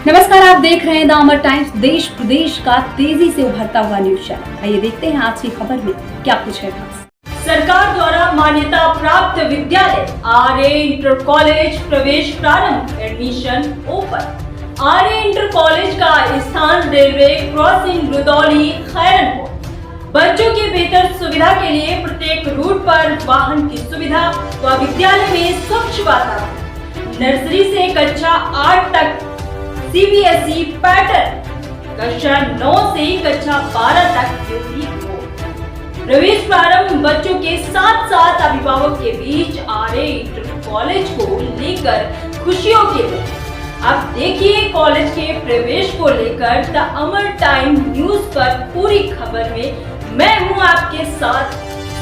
नमस्कार, आप देख रहे हैं द अमर टाइम्स, देश प्रदेश का तेजी से उभरता हुआ न्यूज चैनल। आइए देखते हैं आज की खबर में क्या कुछ है खास। सरकार द्वारा मान्यता प्राप्त विद्यालय आर्य इंटर कॉलेज प्रवेश प्रारंभ, एडमिशन ओपन। आर्य इंटर कॉलेज का स्थान रेलवे क्रॉसिंग रुदौली खैरनपुर। बच्चों के बेहतर सुविधा के लिए प्रत्येक रूट पर वाहन की सुविधा व विद्यालय में स्वच्छ वातावरण। नर्सरी से कक्षा 8 तक CBSE पैटर्न, कक्षा 9 से कक्षा 12 तक यूपी बोर्ड। प्रवेश प्रारंभ बच्चों के साथ साथ अभिभावक के बीच आर्य इंटर कॉलेज को लेकर खुशियों के लिए। अब देखिए कॉलेज के प्रवेश को लेकर द अमर टाइम न्यूज पर पूरी खबर में मैं हूं आपके साथ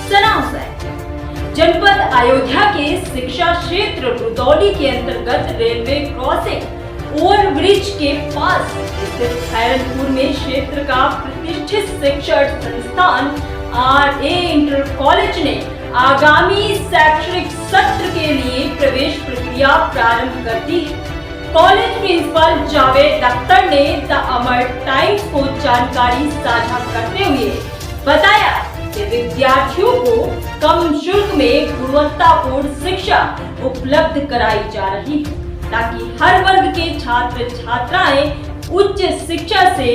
सना हुसैन। जनपद अयोध्या के शिक्षा क्षेत्र रुदौली के अंतर्गत रेलवे क्रॉसिंग ओवरब्रिज के पास स्थित खैरनपुर में क्षेत्र का प्रतिष्ठित शिक्षण संस्थान आर्य इंटर कॉलेज ने आगामी शैक्षणिक सत्र के लिए प्रवेश प्रक्रिया प्रारंभ कर दी। कॉलेज प्रिंसिपल जावेद अख्तर ने द अमर टाइम्स को जानकारी साझा करते हुए बताया कि विद्यार्थियों को कम शुल्क में गुणवत्तापूर्ण शिक्षा उपलब्ध कराई जा रही है ताकि हर वर्ग के छात्र छात्राएं उच्च शिक्षा से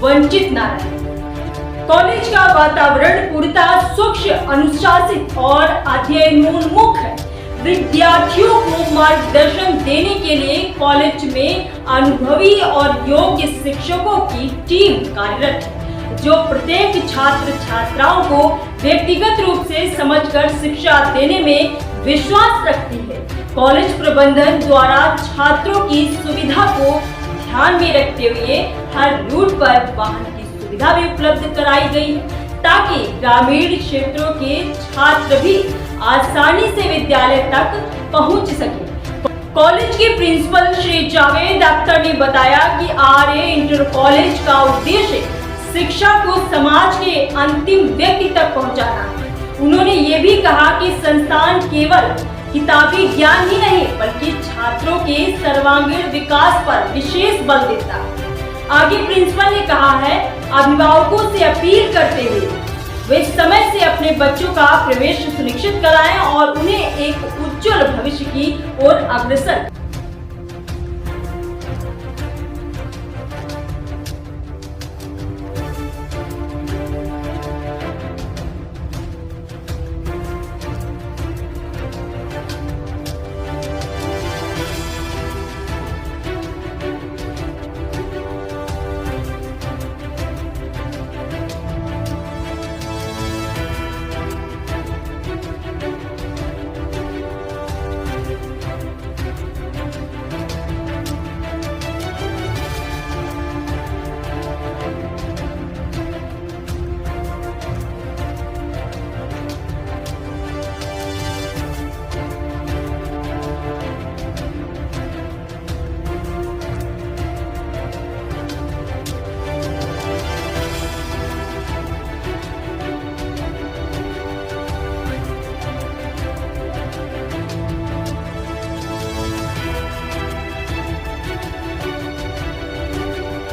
वंचित न रहें। कॉलेज का वातावरण पूर्णतः स्वच्छ, अनुशासित और अध्ययनोन्मुख है। विद्यार्थियों को मार्गदर्शन देने के लिए कॉलेज में अनुभवी और योग्य शिक्षकों की टीम कार्यरत है, जो प्रत्येक छात्र छात्राओं को व्यक्तिगत रूप से समझकर शिक्षा देने में विश्वास रखती है। कॉलेज प्रबंधन द्वारा छात्रों की सुविधा को ध्यान में रखते हुए हर रूट पर वाहन की सुविधा भी उपलब्ध कराई गई ताकि ग्रामीण क्षेत्रों के छात्र भी आसानी से विद्यालय तक पहुंच सके। कॉलेज के प्रिंसिपल श्री जावेद अख्तर ने बताया कि आर्य इंटर कॉलेज का उद्देश्य शिक्षा को समाज के अंतिम व्यक्ति तक पहुंचाना है। उन्होंने ये भी कहा कि संस्थान केवल किताबी ज्ञान ही नहीं बल्कि छात्रों के सर्वांगीण विकास पर विशेष बल देता है। आगे प्रिंसिपल ने कहा है, अभिभावकों से अपील करते हुए वे समय से अपने बच्चों का प्रवेश सुनिश्चित कराएं और उन्हें एक उज्जवल भविष्य की ओर अग्रसर।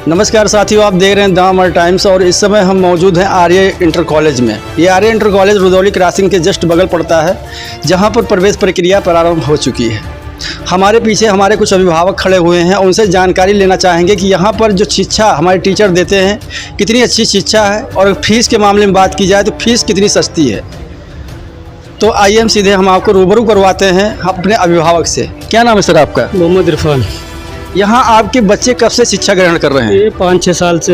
नमस्कार साथियों, आप देख रहे हैं द अमर टाइम्स और इस समय हम मौजूद हैं आर्य इंटर कॉलेज में। ये आर्य इंटर कॉलेज रुदौली क्रॉसिंग के जस्ट बगल पड़ता है, जहां पर प्रवेश प्रक्रिया प्रारंभ हो चुकी है। हमारे पीछे हमारे कुछ अभिभावक खड़े हुए हैं, उनसे जानकारी लेना चाहेंगे कि यहाँ पर जो शिक्षा हमारे टीचर देते हैं कितनी अच्छी शिक्षा है और फीस के मामले में बात की जाए तो फीस कितनी सस्ती है। तो आइए हम सीधे हम आपको रूबरू करवाते हैं अपने अभिभावक से। क्या नाम है सर आपका? मोहम्मद इरफान। यहाँ आपके बच्चे कब से शिक्षा ग्रहण कर रहे हैं? ये 5-6 साल से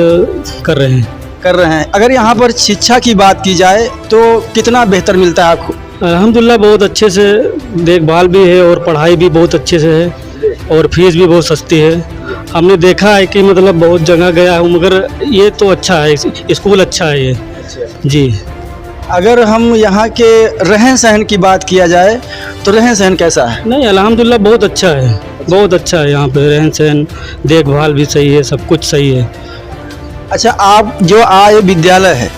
कर रहे हैं। अगर यहाँ पर शिक्षा की बात की जाए तो कितना बेहतर मिलता है आपको? अल्हम्दुलिल्लाह बहुत अच्छे से देखभाल भी है और पढ़ाई भी बहुत अच्छे से है और फीस भी बहुत सस्ती है। हमने देखा है कि मतलब बहुत जगह गया हूँ, मगर ये तो अच्छा है, स्कूल अच्छा है ये जी। अगर हम यहाँ के रहन सहन की बात किया जाए तो रहन सहन कैसा है? नहीं, अल्हम्दुलिल्लाह बहुत अच्छा है, बहुत अच्छा है। यहाँ पे रहन सहन, देखभाल भी सही है, सब कुछ सही है। अच्छा, आप जो आए विद्यालय है,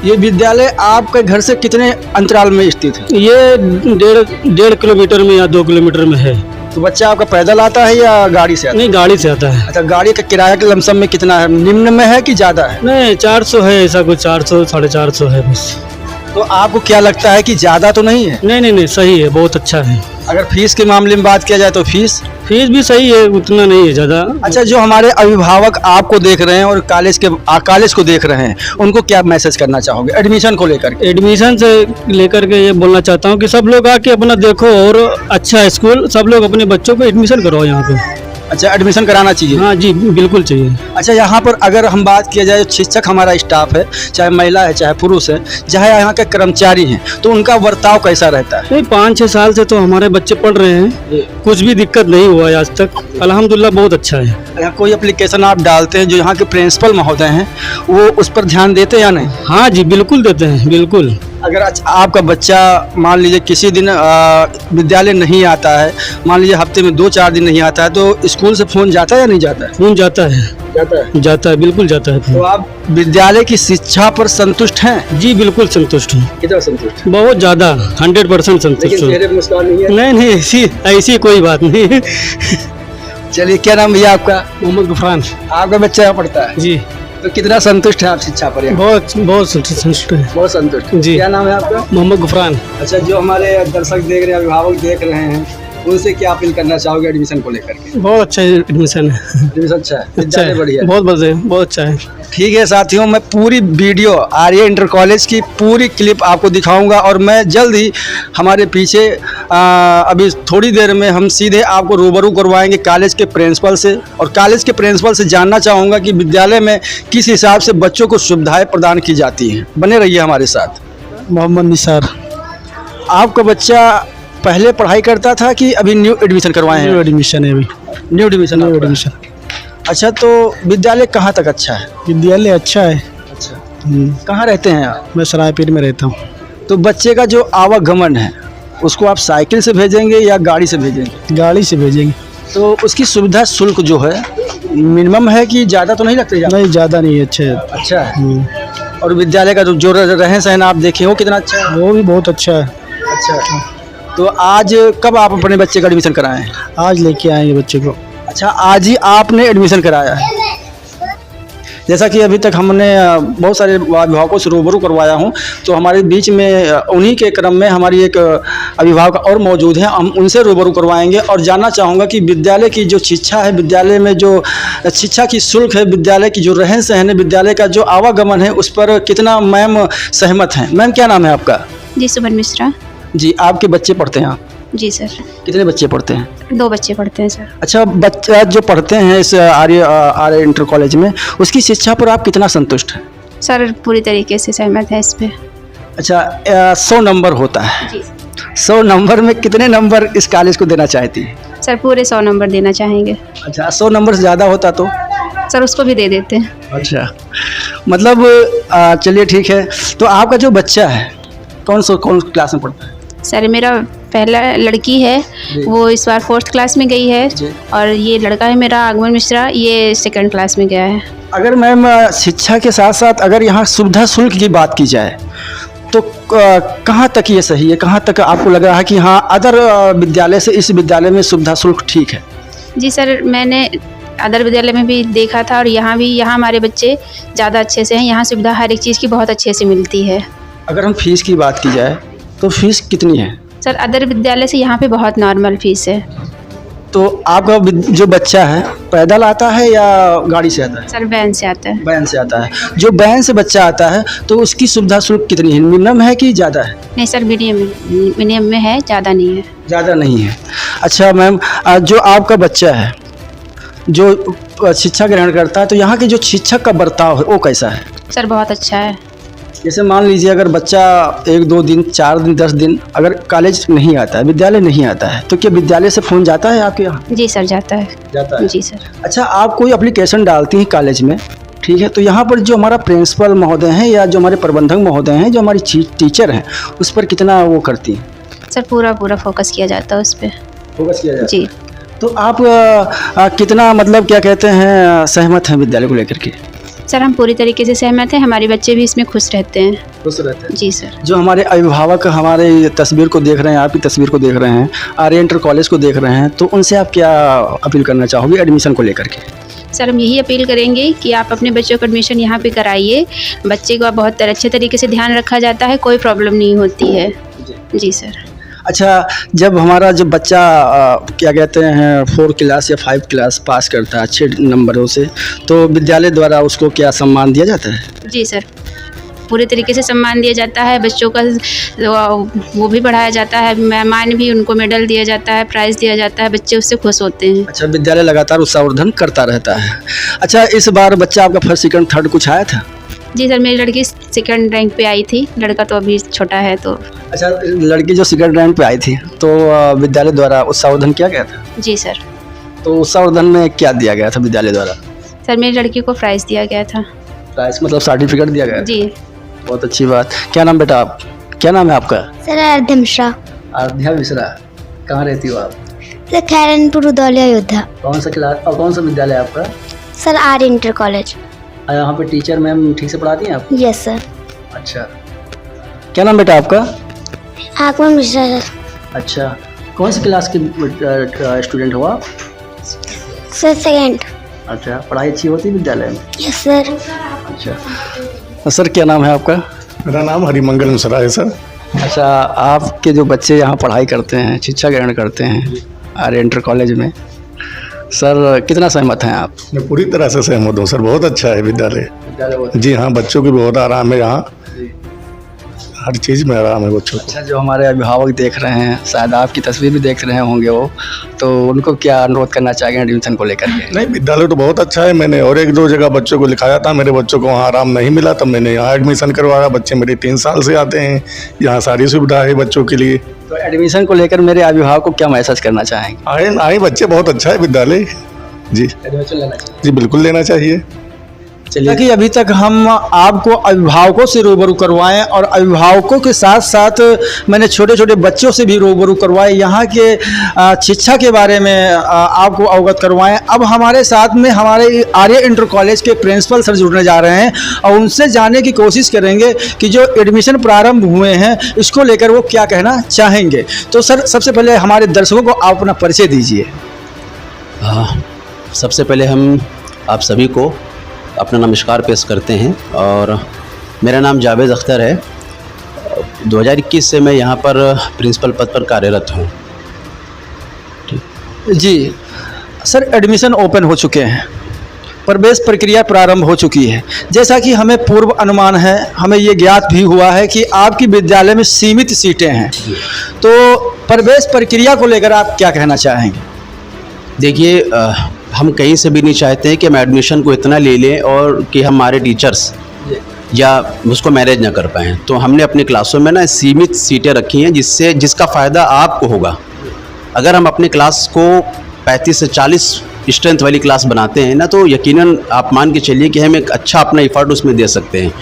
ये विद्यालय आपके घर से कितने अंतराल में स्थित है? ये 1.5 किलोमीटर में या 2 किलोमीटर में है। तो बच्चा आपका पैदल आता है या गाड़ी से आता है? नहीं, गाड़ी से आता है। अच्छा, गाड़ी का किराया के लमसम में कितना है? निम्न में है कि ज़्यादा है? नहीं, 400 है, ऐसा कुछ 400 450 है बस। तो आपको क्या लगता है कि ज़्यादा तो नहीं है? नहीं नहीं नहीं, सही है, बहुत अच्छा है। अगर फीस के मामले में बात किया जाए तो फीस भी सही है, उतना नहीं है ज़्यादा। अच्छा, जो हमारे अभिभावक आपको देख रहे हैं और कॉलेज को देख रहे हैं, उनको क्या मैसेज करना चाहोगे एडमिशन को लेकर के? एडमिशन से लेकर के ये बोलना चाहता हूँ कि सब लोग आके अपना देखो, और अच्छा स्कूल, सब लोग अपने बच्चों को एडमिशन कराओ यहाँ पे। अच्छा, एडमिशन कराना चाहिए। हाँ जी, बिल्कुल चाहिए। अच्छा, यहाँ पर अगर हम बात किया जाए, शिक्षक हमारा स्टाफ है, चाहे महिला है चाहे पुरुष है, चाहे यहाँ के कर्मचारी हैं, तो उनका बर्ताव कैसा रहता है? नहीं, 5-6 साल से तो हमारे बच्चे पढ़ रहे हैं, कुछ भी दिक्कत नहीं हुआ है आज तक, अल्हम्दुलिल्लाह बहुत अच्छा है। यहाँ कोई एप्लीकेशन आप डालते हैं जो यहाँ के प्रिंसिपल महोदय हैं, वो उस पर ध्यान देते या नहीं? हाँ जी, बिल्कुल देते हैं, बिल्कुल। अगर आपका बच्चा मान लीजिए किसी दिन विद्यालय नहीं आता है, मान लीजिए हफ्ते में 2-4 दिन नहीं आता है, तो स्कूल से फ़ोन जाता है या नहीं जाता है? फोन जाता है, जाता है, बिल्कुल जाता है। तो आप विद्यालय की शिक्षा पर संतुष्ट हैं? जी बिल्कुल संतुष्ट हूँ, कितना संतुष्ट? बहुत ज़्यादा, 100% संतुष्ट हूँ। चेहरे पे मुस्कान नहीं है? नहीं नहीं, ऐसी कोई बात नहीं। चलिए, क्या नाम भैया आपका? मोहम्मद गफरान। आपका बच्चा यहाँ पढ़ता है जी। तो कितना संतुष्ट है आप शिक्षा पर? बहुत संतुष्ट है। बहुत संतुष्ट जी। क्या नाम है आपका? मोहम्मद गफरान। अच्छा, जो हमारे दर्शक देख रहे हैं, अभिभावक देख रहे हैं, उनसे क्या अपील करना चाहोगे एडमिशन को लेकर के? बहुत अच्छा एडमिशन है, एडमिशन अच्छा है, अच्छा विद्यालय है, बढ़िया है। बहुत बढ़िया, बहुत अच्छा है। ठीक है साथियों, मैं पूरी वीडियो आर्य इंटर कॉलेज की पूरी क्लिप आपको दिखाऊंगा, और मैं जल्द ही हमारे पीछे अभी थोड़ी देर में हम सीधे आपको रूबरू करवाएंगे कॉलेज के प्रिंसिपल से, और कॉलेज के प्रिंसिपल से जानना चाहूँगा कि विद्यालय में किस हिसाब से बच्चों को सुविधाएं प्रदान की जाती हैं। बने रहिए हमारे साथ। मोहम्मद निसार। आपका बच्चा पहले पढ़ाई करता था कि अभी न्यू एडमिशन करवाए हैं? एडमिशन है अभी, न्यू एडमिशन। अच्छा, तो विद्यालय कहाँ तक अच्छा है? विद्यालय अच्छा है। अच्छा, कहाँ रहते हैं आप? मैं सरायपीर में रहता हूँ। तो बच्चे का जो आवागमन है, उसको आप साइकिल से भेजेंगे या गाड़ी से भेजेंगे? गाड़ी से भेजेंगे। तो उसकी सुविधा शुल्क जो है मिनिमम है कि ज़्यादा तो नहीं लगता? नहीं, ज़्यादा नहीं, अच्छा है। अच्छा है। और विद्यालय का जो रहन सहन आप देखें, वो कितना अच्छा है? वो भी बहुत अच्छा है। अच्छा, तो आज कब आप अपने बच्चे का एडमिशन कराए हैं? आज लेके आएंगे बच्चे को। अच्छा, आज ही आपने एडमिशन कराया है? जैसा कि अभी तक हमने बहुत सारे अभिभावकों से रूबरू करवाया हूं, तो हमारे बीच में उन्हीं के क्रम में हमारी एक अभिभावक और मौजूद हैं, हम उनसे रूबरू करवाएंगे और जानना चाहूँगा कि विद्यालय की जो शिक्षा है, विद्यालय में जो शिक्षा की शुल्क है, विद्यालय की जो रहन सहन है, विद्यालय का जो आवागमन है, उस पर कितना मैम सहमत हैं? मैम, क्या नाम है आपका? जी, सुमन मिश्रा। जी, आपके बच्चे पढ़ते हैं? जी सर। कितने बच्चे पढ़ते हैं? 2 बच्चे पढ़ते हैं सर। अच्छा, बच्चा जो पढ़ते हैं इस आर्य इंटर कॉलेज में, उसकी शिक्षा पर आप कितना संतुष्ट हैं? सर पूरी तरीके से सहमत है इस पे। अच्छा, 100 नंबर होता है, जी 100 नंबर में कितने नंबर इस कॉलेज को देना चाहती है? सर, पूरे 100 नंबर देना चाहेंगे। अच्छा, 100 नंबर से ज़्यादा होता तो? सर उसको भी दे देते हैं। अच्छा, मतलब चलिए ठीक है। तो आपका जो बच्चा है कौन क्लास में पढ़ता है? सर मेरा पहला लड़की है, वो इस बार 4th क्लास में गई है, और ये लड़का है मेरा आगमन मिश्रा, ये 2nd क्लास में गया है। अगर मैम शिक्षा के साथ साथ अगर यहाँ सुविधा शुल्क की बात की जाए तो कहाँ तक ये सही है? कहाँ तक आपको लग रहा है कि हाँ, अदर विद्यालय से इस विद्यालय में सुविधा शुल्क ठीक है? जी सर, मैंने अदर विद्यालय में भी देखा था, और यहाँ हमारे बच्चे ज़्यादा अच्छे से हैं। यहाँ सुविधा हर एक चीज़ की बहुत अच्छे से मिलती है। अगर हम फीस की बात की जाए तो फीस कितनी है? सर अदर विद्यालय से यहाँ पे बहुत नॉर्मल फीस है। तो आपका जो बच्चा है पैदल आता है या गाड़ी से आता है? सर वैन से आता है। वैन से आता है। जो वैन से बच्चा आता है तो उसकी सुविधा शुल्क कितनी है? मिनिमम है कि ज़्यादा है? नहीं सर, मीडियम में है, ज़्यादा नहीं है। ज़्यादा नहीं है। अच्छा मैम, जो आपका बच्चा है जो शिक्षा ग्रहण करता है, तो यहाँ के जो शिक्षक का बर्ताव है वो कैसा है? सर बहुत अच्छा है। जैसे मान लीजिए अगर बच्चा 1-2 दिन, 4 दिन, 10 दिन अगर कॉलेज नहीं आता है, विद्यालय नहीं आता है, तो क्या विद्यालय से फ़ोन जाता है आपके यहाँ? जी सर, जाता है। जाता है? जी सर। अच्छा, आप कोई एप्लीकेशन डालती हैं कॉलेज में, ठीक है, तो यहाँ पर जो हमारा प्रिंसिपल महोदय हैं या जो हमारे प्रबंधक महोदय हैं, जो हमारी टीचर हैं, उस पर कितना वो करती हैं? सर पूरा फोकस किया जाता है उस पर। फोकस किया जाता है? जी। तो आप कितना मतलब क्या कहते हैं सहमत हैं विद्यालय को लेकर के? सर हम पूरी तरीके से सहमत हैं, हमारे बच्चे भी इसमें खुश रहते हैं। खुश रहते हैं। जी सर। जो हमारे अभिभावक हमारे ये तस्वीर को देख रहे हैं, आपकी तस्वीर को देख रहे हैं, आर्य इंटर कॉलेज को देख रहे हैं, तो उनसे आप क्या अपील करना चाहोगे एडमिशन को लेकर के? सर हम यही अपील करेंगे कि आप अपने बच्चों को एडमिशन यहाँ पे कराइए। बच्चे का बहुत अच्छे तरीके से ध्यान रखा जाता है, कोई प्रॉब्लम नहीं होती है। जी सर। अच्छा, जब हमारा जब बच्चा क्या कहते हैं 4 क्लास या 5 क्लास पास करता है अच्छे नंबरों से, तो विद्यालय द्वारा उसको क्या सम्मान दिया जाता है? जी सर, पूरे तरीके से सम्मान दिया जाता है। बच्चों का वो भी बढ़ाया जाता है, मेहमान भी उनको मेडल दिया जाता है, प्राइज़ दिया जाता है, बच्चे उससे खुश होते हैं। अच्छा, विद्यालय लगातार उत्साहवर्धन करता रहता है। अच्छा, इस बार बच्चा आपका फर्स्ट सेकंड थर्ड कुछ आया था? जी सर, मेरी लड़की सेकंड रैंक पे आई थी, लड़का तो अभी छोटा है तो। अच्छा, लड़की जो सेकंड रैंक पे आई थी तो विद्यालय द्वारा उत्साहवर्धन किया गया था? जी सर। तो उत्साहवर्धन में क्या दिया गया था विद्यालय द्वारा? सर मेरी लड़की को प्राइज़ दिया गया था। प्राइस मतलब सर्टिफिकेट दिया गया? जी। बहुत अच्छी बात। क्या नाम बेटा आप, क्या नाम है आपका? सर आराध्या मिश्रा। आराध्या मिश्रा, कहाँ रहती हो आप? सर खैरनपुर रुदौली अयोध्या। कौन सा क्लास और कौन सा विद्यालय है आपका? सर आर्य इंटर कॉलेज। यहाँ पे टीचर मैम ठीक से पढ़ाती हैं आप? Yes sir. अच्छा, क्या नाम बेटा आपका? आगमन मिश्रा सर। अच्छा, कौन सी क्लास के स्टूडेंट हो आप? Sir second. अच्छा, पढ़ाई अच्छी होती है विद्यालय में? Yes sir. अच्छा सर, क्या नाम है आपका? मेरा नाम हरिमंगल मिश्रा है सर। अच्छा, आपके जो बच्चे यहाँ पढ़ाई करते हैं, शिक्षा ग्रहण करते हैं आर्य इंटर कॉलेज में, सर कितना सहमत हैं आप? मैं पूरी तरह से सहमत हूँ सर, बहुत अच्छा है विद्यालय। जी हाँ, बच्चों की बहुत आराम है यहाँ, हर चीज़ में आराम है बच्चों को। अच्छा, जो हमारे अभिभावक देख रहे हैं, शायद आपकी तस्वीर भी देख रहे होंगे वो, तो उनको क्या अनुरोध करना चाहेंगे एडमिशन को लेकर के? नहीं, विद्यालय तो बहुत अच्छा है। मैंने और 1-2 जगह बच्चों को लिखाया था, मेरे बच्चों को वहाँ आराम नहीं मिला, तब मैंने यहाँ एडमिशन करवाया। बच्चे मेरे 3 साल से आते हैं, यहाँ सारी सुविधा है बच्चों के लिए। तो एडमिशन को लेकर मेरे अभिभावक को क्या मैसेज करना चाहेंगे? आए बच्चे, बहुत अच्छा है विद्यालय। जी एडमिशन लेना चाहिए? जी बिल्कुल लेना चाहिए। चलिए कि अभी तक हम आपको अभिभावकों से रूबरू करवाएं और अभिभावकों के साथ साथ मैंने छोटे छोटे बच्चों से भी रूबरू करवाए, यहाँ के शिक्षा के बारे में आपको अवगत करवाएं। अब हमारे साथ में हमारे आर्य इंटर कॉलेज के प्रिंसिपल सर जुड़ने जा रहे हैं और उनसे जानने की कोशिश करेंगे कि जो एडमिशन प्रारंभ हुए हैं इसको लेकर वो क्या कहना चाहेंगे। तो सर, सबसे पहले हमारे दर्शकों को आप अपना परिचय दीजिए। सबसे पहले हम आप सभी को अपना नमस्कार पेश करते हैं और मेरा नाम जावेद अख्तर है। 2021 से मैं यहाँ पर प्रिंसिपल पद पर कार्यरत हूँ। जी सर, एडमिशन ओपन हो चुके हैं, प्रवेश प्रक्रिया प्रारंभ हो चुकी है। जैसा कि हमें पूर्व अनुमान है, हमें ये ज्ञात भी हुआ है कि आपकी विद्यालय में सीमित सीटें हैं, तो प्रवेश प्रक्रिया को लेकर आप क्या कहना चाहेंगे? देखिए, हम कहीं से भी नहीं चाहते हैं कि हम एडमिशन को इतना ले लें और कि हमारे टीचर्स या उसको मैनेज ना कर पाएँ। तो हमने अपनी क्लासों में ना सीमित सीटें रखी हैं जिसका फ़ायदा आपको होगा। अगर हम अपनी क्लास को 35 से 40 स्ट्रेंथ वाली क्लास बनाते हैं ना, तो यकीनन आप मान के चलिए कि हम एक अच्छा अपना एफर्ट उसमें दे सकते हैं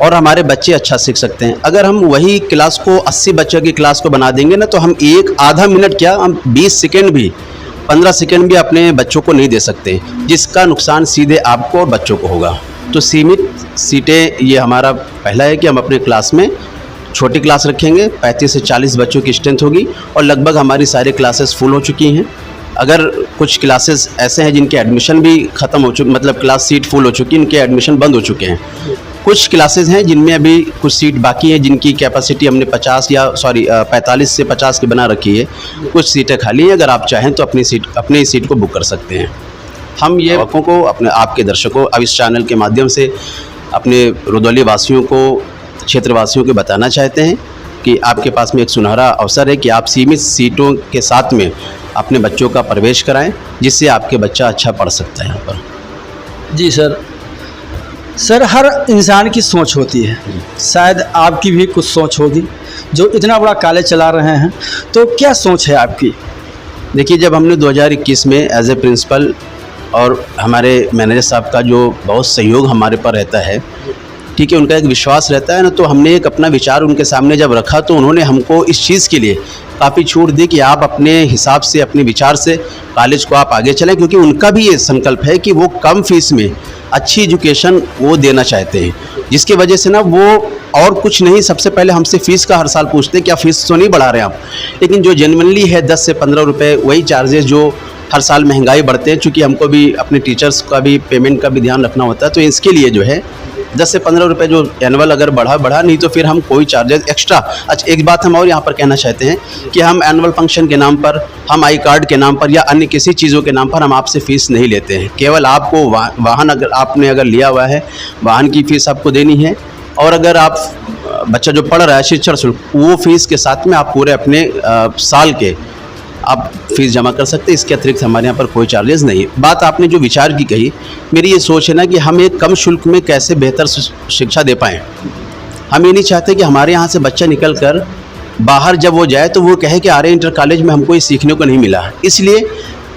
और हमारे बच्चे अच्छा सीख सकते हैं। अगर हम वही क्लास को 80 बच्चों की क्लास को बना देंगे ना, तो हम आधा मिनट क्या, हम 20 सेकेंड भी 15 सेकेंड भी अपने बच्चों को नहीं दे सकते, जिसका नुकसान सीधे आपको और बच्चों को होगा। तो सीमित सीटें, ये हमारा पहला है कि हम अपने क्लास में छोटी क्लास रखेंगे, 35 से 40 बच्चों की स्ट्रेंथ होगी और लगभग हमारी सारी क्लासेस फुल हो चुकी हैं। अगर कुछ क्लासेस ऐसे हैं जिनके एडमिशन भी ख़त्म हो चुके, मतलब क्लास सीट फुल हो चुकी है, इनके एडमिशन बंद हो चुके हैं। कुछ क्लासेस हैं जिनमें अभी कुछ सीट बाकी हैं, जिनकी कैपेसिटी हमने 45 से 50 की बना रखी है। कुछ सीटें खाली हैं, अगर आप चाहें तो अपनी सीट को बुक कर सकते हैं। हम ये लोगों को, आपके दर्शकों, अब इस चैनल के माध्यम से अपने रुदौली वासियों को, क्षेत्रवासियों को बताना चाहते हैं कि आपके पास में एक सुनहरा अवसर है कि आप सीमित सीटों के साथ में अपने बच्चों का प्रवेश कराएं, जिससे आपके बच्चा अच्छा पढ़ सकता है यहाँ पर। जी सर, हर इंसान की सोच होती है, शायद आपकी भी कुछ सोच होगी। जो इतना बड़ा कॉलेज चला रहे हैं, तो क्या सोच है आपकी? देखिए, जब हमने 2021 में एज ए प्रिंसिपल और हमारे मैनेजर साहब का जो बहुत सहयोग हमारे पर रहता है, ठीक है, उनका एक विश्वास रहता है ना, तो हमने एक अपना विचार उनके सामने जब रखा तो उन्होंने हमको इस चीज़ के लिए काफ़ी छूट दी कि आप अपने हिसाब से, अपने विचार से कॉलेज को आप आगे चलें, क्योंकि उनका भी ये संकल्प है कि वो कम फीस में अच्छी एजुकेशन वो देना चाहते हैं, जिसकी वजह से ना वो और कुछ नहीं, सबसे पहले हमसे फ़ीस का हर साल पूछते हैं, क्या फ़ीस तो नहीं बढ़ा रहे हैं आप। लेकिन जो जेन्युइनली है 10 से 15 रुपये वही चार्जेस जो हर साल महंगाई बढ़ते हैं, चूँकि हमको भी अपने टीचर्स का भी पेमेंट का भी ध्यान रखना होता है, तो इसके लिए जो है 10 से 15 रुपये जो एनुअल अगर बढ़ा, नहीं तो फिर हम कोई चार्जेस एक्स्ट्रा। अच्छा, एक बात हम और यहाँ पर कहना चाहते हैं कि हम एनुअल फंक्शन के नाम पर, हम आई कार्ड के नाम पर या अन्य किसी चीज़ों के नाम पर हम आपसे फ़ीस नहीं लेते हैं। केवल आपको वाहन अगर आपने अगर लिया हुआ है, वाहन की फ़ीस आपको देनी है, और अगर आप बच्चा जो पढ़ रहा है शिक्षण शुल्क, वो फ़ीस के साथ में आप पूरे अपने साल के आप फीस जमा कर सकते हैं। इसके अतिरिक्त हमारे यहाँ पर कोई चार्जेस नहीं है। बात आपने जो विचार की कही, मेरी ये सोच है ना कि हम एक कम शुल्क में कैसे बेहतर शिक्षा दे पाएँ। हम ये नहीं चाहते कि हमारे यहाँ से बच्चा निकल कर बाहर जब वो जाए तो वो कहे कि आर्य इंटर कॉलेज में हमको ये सीखने को नहीं मिला। इसलिए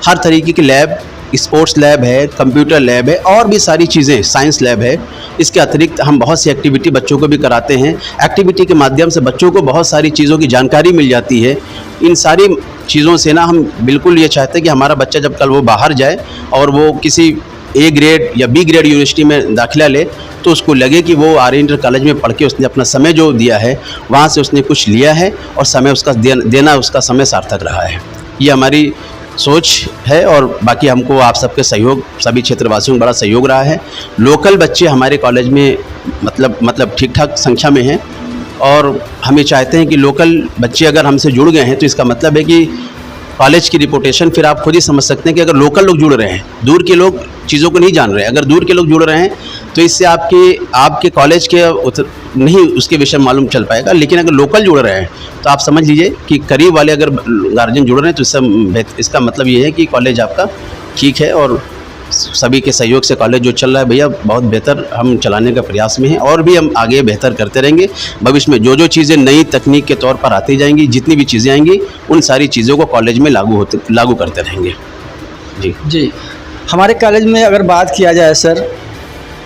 हर तरीके की लैब, स्पोर्ट्स लैब है, कंप्यूटर लैब है, और भी सारी चीज़ें, साइंस लैब है। इसके अतिरिक्त हम बहुत सी एक्टिविटी बच्चों को भी कराते हैं। एक्टिविटी के माध्यम से बच्चों को बहुत सारी चीज़ों की जानकारी मिल जाती है। इन सारी चीज़ों से ना हम बिल्कुल ये चाहते हैं कि हमारा बच्चा जब कल वो बाहर जाए और वो किसी ए ग्रेड या बी ग्रेड यूनिवर्सिटी में दाखिला ले, तो उसको लगे कि वो आर्य इंटर कॉलेज में पढ़ के उसने अपना समय जो दिया है वहाँ से उसने कुछ लिया है, और समय उसका देना उसका समय सार्थक रहा है। ये हमारी सोच है, और बाकी हमको आप सबके सहयोग, सभी क्षेत्रवासियों का बड़ा सहयोग रहा है। लोकल बच्चे हमारे कॉलेज में मतलब ठीक ठाक संख्या में हैं, और हम ये चाहते हैं कि लोकल बच्चे अगर हमसे जुड़ गए हैं तो इसका मतलब है कि कॉलेज की रिपुटेशन, फिर आप खुद ही समझ सकते हैं कि अगर लोकल लोग जुड़ रहे हैं, दूर के लोग चीज़ों को नहीं जान रहे हैं, अगर दूर के लोग जुड़ रहे हैं तो इससे आपके कॉलेज के नहीं उसके विषय में मालूम चल पाएगा। लेकिन अगर लोकल जुड़ रहे हैं तो आप समझ लीजिए कि करीब वाले अगर गार्जियन जुड़ रहे हैं तो इसका मतलब ये है कि कॉलेज आपका ठीक है, और सभी के सहयोग से कॉलेज जो चल रहा है भैया बहुत बेहतर हम चलाने का प्रयास में हैं, और भी हम आगे बेहतर करते रहेंगे। भविष्य में जो चीज़ें नई तकनीक के तौर पर आती जाएंगी, जितनी भी चीज़ें आएंगी, उन सारी चीज़ों को कॉलेज में लागू करते रहेंगे। जी, हमारे कॉलेज में अगर बात किया जाए सर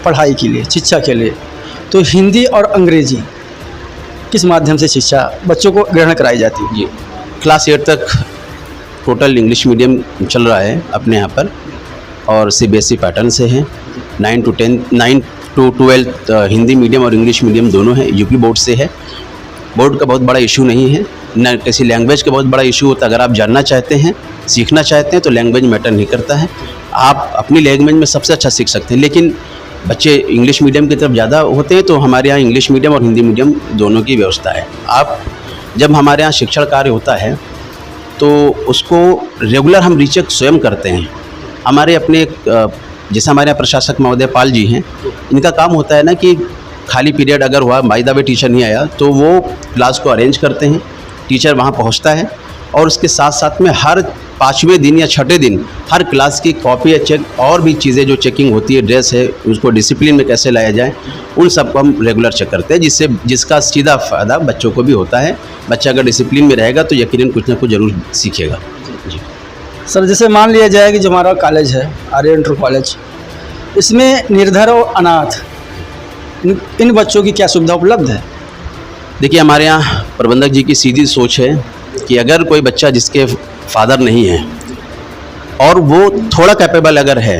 पढ़ाई के लिए, शिक्षा के लिए, तो हिंदी और अंग्रेजी किस माध्यम से शिक्षा बच्चों को ग्रहण कराई जाती है? जी, क्लास 8 तक टोटल इंग्लिश मीडियम चल रहा है अपने यहाँ पर, और CBSE पैटर्न से हैं। 9 to 12 हिंदी मीडियम और इंग्लिश मीडियम दोनों हैं। यूपी बोर्ड से है। बोर्ड का बहुत बड़ा इशू नहीं है, न किसी लैंग्वेज का बहुत बड़ा इशू होता है। अगर आप जानना चाहते हैं, सीखना चाहते हैं, तो लैंग्वेज मैटर नहीं करता है। आप अपनी लैंग्वेज में सबसे अच्छा सीख सकते हैं। लेकिन बच्चे इंग्लिश मीडियम की तरफ ज़्यादा होते हैं, तो हमारे यहाँ इंग्लिश मीडियम और हिंदी मीडियम दोनों की व्यवस्था है। आप जब हमारे यहाँ शिक्षण कार्य होता है तो उसको रेगुलर हम रीचेक स्वयं करते हैं। हमारे अपने जैसे हमारे यहाँ प्रशासक महोदय पाल जी हैं, इनका काम होता है ना कि खाली पीरियड अगर हुआ, बाय द वे टीचर नहीं आया, तो वो क्लास को अरेंज करते हैं, टीचर वहाँ पहुँचता है, और उसके साथ साथ में हर 5वें दिन या 6ठे दिन हर क्लास की कॉपी या चेक और भी चीज़ें जो चेकिंग होती है, ड्रेस है, उसको डिसिप्लिन में कैसे लाया जाए, उन सबको हम रेगुलर चेक करते हैं, जिसका सीधा फ़ायदा बच्चों को भी होता है। बच्चा अगर डिसिप्लिन में रहेगा तो यकीनन कुछ ना कुछ ज़रूर सीखेगा। जी सर, जैसे मान लिया जाए कि जो हमारा कॉलेज है आर्य इंटर कॉलेज, इसमें निर्धर और अनाथ इन बच्चों की क्या सुविधा उपलब्ध है? देखिए, हमारे यहाँ प्रबंधक जी की सीधी सोच है कि अगर कोई बच्चा जिसके फादर नहीं है और वो थोड़ा कैपेबल अगर है,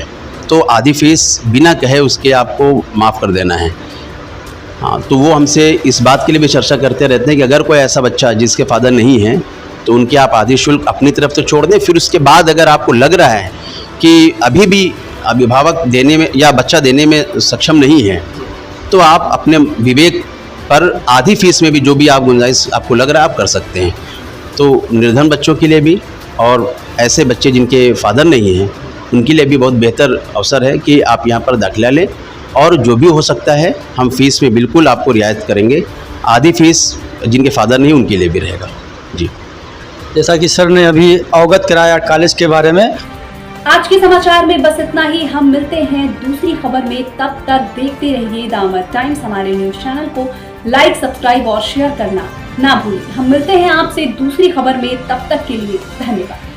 तो आधी फीस बिना कहे उसके आपको माफ़ कर देना है। हाँ, तो वो हमसे इस बात के लिए भी चर्चा करते रहते हैं कि अगर कोई ऐसा बच्चा जिसके फादर नहीं है तो उनके आप आधी शुल्क अपनी तरफ तो छोड़ दें। फिर उसके बाद अगर आपको लग रहा है कि अभी भी अभिभावक देने में या बच्चा देने में सक्षम नहीं है, तो आप अपने विवेक पर आधी फीस में भी जो भी आप गुंजाइश आपको लग रहा है आप कर सकते हैं। तो निर्धन बच्चों के लिए भी और ऐसे बच्चे जिनके फादर नहीं हैं उनके लिए भी बहुत बेहतर अवसर है कि आप यहाँ पर दाखिला लें, और जो भी हो सकता है हम फीस में बिल्कुल आपको रियायत करेंगे। आधी फीस जिनके फादर नहीं उनके लिए भी रहेगा। जी, जैसा कि सर ने अभी अवगत कराया कॉलेज के बारे में। आज के समाचार में बस इतना ही। हम मिलते हैं दूसरी खबर में, तब तक देखते रहिए दामर टाइम्स। हमारे न्यूज चैनल को लाइक, सब्सक्राइब और शेयर करना ना भूलें। हम मिलते हैं आपसे दूसरी खबर में, तब तक के लिए धन्यवाद।